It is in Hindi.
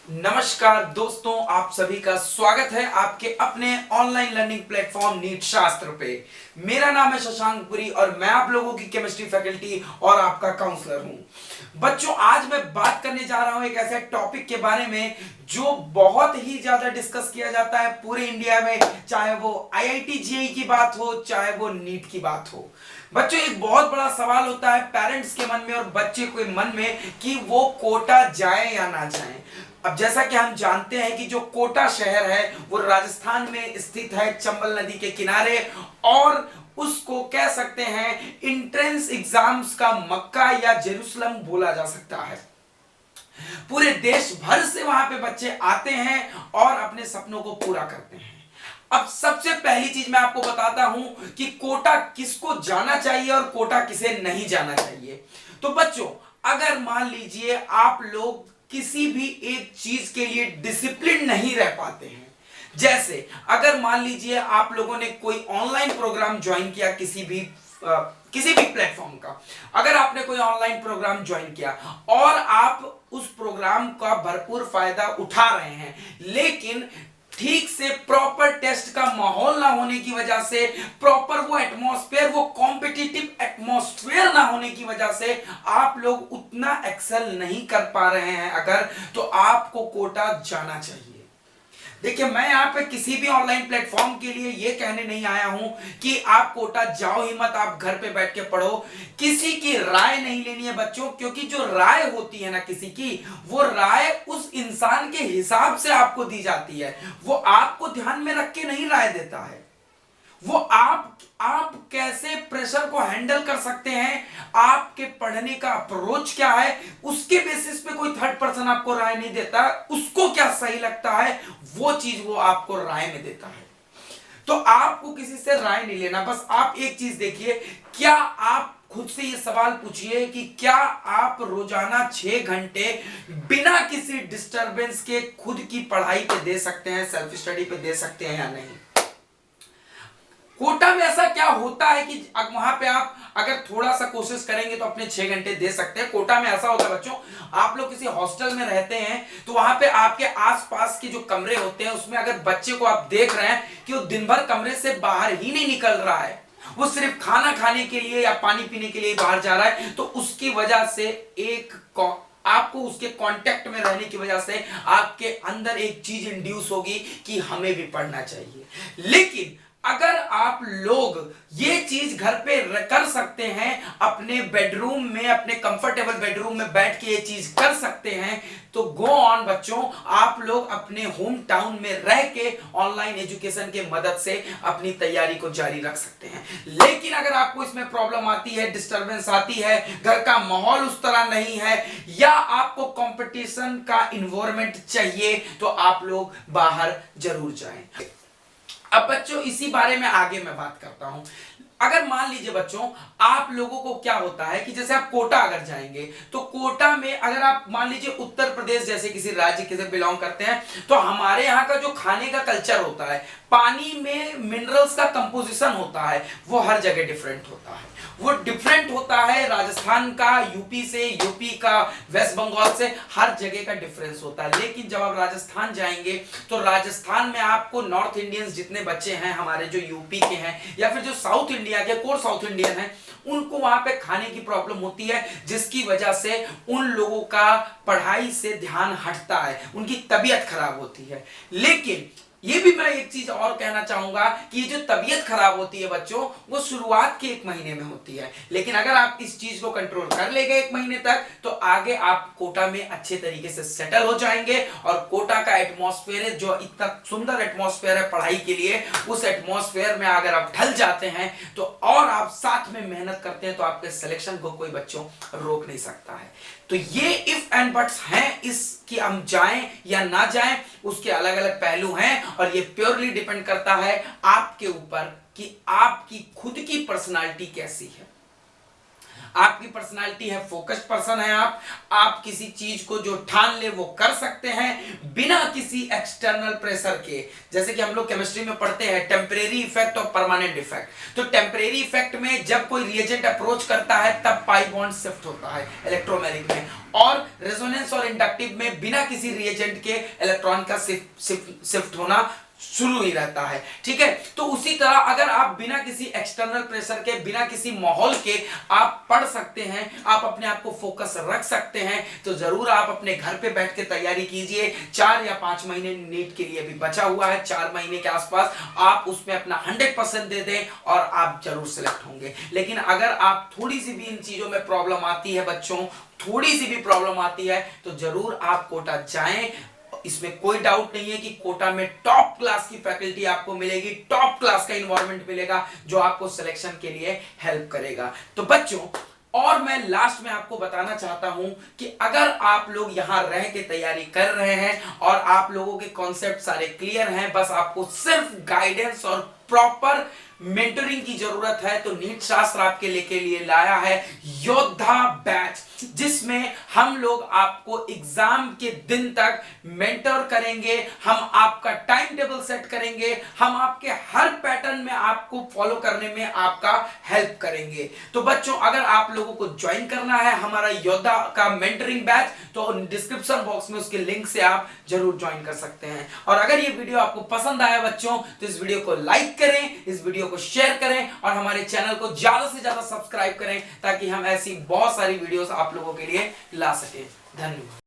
नमस्कार दोस्तों, आप सभी का स्वागत है आपके अपने ऑनलाइन लर्निंग प्लेटफॉर्म नीट शास्त्र पे। मेरा नाम है शशांक पुरी और मैं आप लोगों की केमिस्ट्री फैकल्टी और आपका काउंसलर हूं। बच्चों, आज मैं बात करने जा रहा हूं एक ऐसे टॉपिक के बारे में जो बहुत ही ज्यादा डिस्कस किया जाता है पूरे इंडिया में, चाहे वो आईआईटी जेईई की बात हो, चाहे वो नीट की बात हो। बच्चों, एक बहुत बड़ा सवाल होता है पेरेंट्स के मन में और बच्चे के मन में कि वो कोटा जाए या ना जाए। अब जैसा कि हम जानते हैं कि जो कोटा शहर है वो राजस्थान में स्थित है, चंबल नदी के किनारे, और उसको कह सकते हैं एंट्रेंस एग्जाम्स का मक्का या जेरूसलम बोला जा सकता है। पूरे देश भर से वहां पे बच्चे आते हैं और अपने सपनों को पूरा करते हैं। अब सबसे पहली चीज मैं आपको बताता हूं कि कोटा किसको जाना चाहिए और कोटा किसे नहीं जाना चाहिए। तो बच्चों, अगर मान लीजिए आप लोग किसी भी एक चीज के लिए डिसिप्लिन नहीं रह पाते हैं, जैसे अगर मान लीजिए आप लोगों ने कोई ऑनलाइन प्रोग्राम ज्वाइन किया किसी भी प्लेटफॉर्म का, अगर आपने कोई ऑनलाइन प्रोग्राम ज्वाइन किया और आप उस प्रोग्राम का भरपूर फायदा उठा रहे हैं, लेकिन ठीक से प्रॉपर टेस्ट का माहौल ना होने की वजह से, प्रॉपर वो एटमॉस्फेयर, वो कॉम्पिटिटिव एटमॉस्फेयर ना होने की वजह से आप लोग उतना एक्सेल नहीं कर पा रहे हैं अगर, तो आपको कोटा जाना चाहिए। देखिए, मैं यहां पे किसी भी ऑनलाइन प्लेटफॉर्म के लिए ये कहने नहीं आया हूं कि आप कोटा जाओ ही मत, आप घर पे बैठ के पढ़ो। किसी की राय नहीं लेनी है बच्चों, क्योंकि जो राय होती है ना किसी की, वो राय उस इंसान के हिसाब से आपको दी जाती है। वो आपको ध्यान में रख के नहीं राय देता है। वो आप कैसे प्रेशर को हैंडल कर सकते हैं, आपके पढ़ने का अप्रोच क्या है, उसके बेसिस पे कोई थर्ड पर्सन आपको राय नहीं देता। उसको क्या सही लगता है वो चीज वो आपको राय में देता है। तो आपको किसी से राय नहीं लेना, बस आप एक चीज देखिए, क्या आप खुद से ये सवाल पूछिए कि क्या आप रोजाना 6 घंटे बिना किसी डिस्टरबेंस के खुद की पढ़ाई पे दे सकते हैं, सेल्फ स्टडी पे दे सकते हैं या नहीं। कोटा में ऐसा क्या होता है कि वहां पे आप अगर थोड़ा सा कोशिश करेंगे तो अपने 6 घंटे दे सकते हैं। कोटा में ऐसा होता है बच्चों, आप लोग किसी हॉस्टल में रहते हैं तो वहां पे आपके आसपास के जो कमरे होते हैं उसमें अगर बच्चे को आप देख रहे हैं कि वो दिन भर कमरे से बाहर ही नहीं निकल रहा है, वो सिर्फ खाना खाने के लिए या पानी पीने के लिए बाहर जा रहा है, तो उसकी वजह से आपको उसके कांटेक्ट में रहने की वजह से आपके अंदर एक चीज इंड्यूस होगी कि हमें भी पढ़ना चाहिए। लेकिन अगर आप लोग ये चीज घर पे कर सकते हैं, अपने बेडरूम में, अपने कंफर्टेबल बेडरूम में बैठ के ये चीज कर सकते हैं, तो गो ऑन बच्चों, आप लोग अपने होम टाउन में रह के ऑनलाइन एजुकेशन के मदद से अपनी तैयारी को जारी रख सकते हैं। लेकिन अगर आपको इसमें प्रॉब्लम आती है, डिस्टरबेंस आती है, घर का माहौल उस तरह नहीं है, या आपको कंपटीशन का इन्वायरमेंट चाहिए, तो आप लोग बाहर जरूर जाएं। अब बच्चों, इसी बारे में आगे मैं बात करता हूं। अगर मान लीजिए बच्चों, आप लोगों को क्या होता है कि जैसे आप कोटा अगर जाएंगे तो कोटा में अगर आप मान लीजिए उत्तर प्रदेश जैसे किसी राज्य के से बिलोंग करते हैं, तो हमारे यहाँ का जो खाने का कल्चर होता है, पानी में मिनरल्स का कंपोजिशन होता है, वो हर जगह डिफरेंट होता है। वो डिफरेंट होता है राजस्थान का यूपी से, यूपी का वेस्ट बंगाल से, हर जगह का डिफरेंस होता है। लेकिन जब आप राजस्थान जाएंगे तो राजस्थान में आपको नॉर्थ इंडियंस जितने बच्चे हैं हमारे, जो यूपी के हैं या फिर जो साउथ इंडिया के कोर साउथ इंडियन हैं, उनको वहां पे खाने की प्रॉब्लम होती है, जिसकी वजह से उन लोगों का पढ़ाई से ध्यान हटता है, उनकी तबीयत खराब होती है। लेकिन ये भी मैं एक चीज और कहना चाहूंगा कि ये जो तबीयत खराब होती है बच्चों, वो शुरुआत के 1 महीने में होती है। लेकिन अगर आप इस चीज को कंट्रोल कर लेंगे 1 महीने तक, तो आगे आप कोटा में अच्छे तरीके से सेटल हो जाएंगे। और कोटा का एटमॉस्फेयर, जो इतना सुंदर एटमॉस्फेयर है पढ़ाई के लिए, उस एटमॉस्फेयर में अगर आप ढल जाते हैं तो, और आप साथ में मेहनत करते हैं, तो आपके सिलेक्शन को कोई बच्चों रोक नहीं सकता है। तो ये इफ एंड बट्स हैं, इसकी हम जाएं या ना जाएं, उसके अलग अलग पहलू हैं, और ये प्योरली डिपेंड करता है आपके ऊपर कि आपकी खुद की पर्सनालिटी कैसी है। आपकी पर्सनालिटी है, फोकस्ड पर्सन है आप किसी चीज को जो ठान ले वो कर सकते हैं बिना किसी एक्सटर्नल प्रेशर के। जैसे कि हम लोग केमिस्ट्री में पढ़ते हैं टेम्परेरी इफेक्ट और परमानेंट इफेक्ट। तो टेम्परेरी इफेक्ट में जब कोई रिएजेंट अप्रोच करता है तब पाई बॉन्ड शिफ्ट होता है इलेक्ट्रोमैग्नेटिक में, और रेजोनेंस और इंडक्टिव में बिना किसी रिएजेंट के इलेक्ट्रॉन का शिफ्ट होना शुरू ही रहता है। ठीक है, तो उसी तरह अगर आप बिना किसी एक्सटर्नल प्रेशर के, बिना किसी माहौल के आप पढ़ सकते हैं, आप अपने आप को फोकस रख सकते हैं, तो जरूर आप अपने घर पे बैठ के तैयारी कीजिए। 4 या 5 महीने नीट के लिए भी बचा हुआ है, 4 महीने के आसपास आप उसमें अपना 100% दे दें और आप जरूर सिलेक्ट होंगे। लेकिन अगर आप थोड़ी सी भी इन चीजों में प्रॉब्लम आती है बच्चों, थोड़ी सी भी प्रॉब्लम आती है, तो जरूर आप कोटा जाएं। इसमें कोई डाउट नहीं है कि कोटा में टॉप क्लास की फैकल्टी आपको मिलेगी, टॉप क्लास का एनवायरनमेंट मिलेगा जो आपको सिलेक्शन के लिए हेल्प करेगा। तो बच्चों, और मैं लास्ट में आपको बताना चाहता हूं कि अगर आप लोग यहां रह के तैयारी कर रहे हैं और आप लोगों के कॉन्सेप्ट सारे क्लियर हैं, बस आपको सिर्फ गाइडेंस और प्रॉपर मेंटरिंग की जरूरत है, तो नीट शास्त्र आपके लिए लाया है योद्धा बैच, जिसमें हम लोग आपको एग्जाम के दिन तक मेंटर करेंगे, हम आपका टाइम टेबल सेट करेंगे, हम आपके हर पैटर्न में आपको फॉलो करने में आपका हेल्प करेंगे। तो बच्चों, अगर आप लोगों को ज्वाइन करना है हमारा योद्धा का मेंटरिंग बैच, तो डिस्क्रिप्शन बॉक्स में उसके लिंक से आप जरूर ज्वाइन कर सकते हैं। और अगर ये वीडियो आपको पसंद आया बच्चों, तो इस वीडियो को लाइक करें, इस वीडियो को शेयर करें और हमारे चैनल को ज्यादा से ज्यादा सब्सक्राइब करें, ताकि हम ऐसी बहुत सारी वीडियोस आप लोगों के लिए ला सके। धन्यवाद।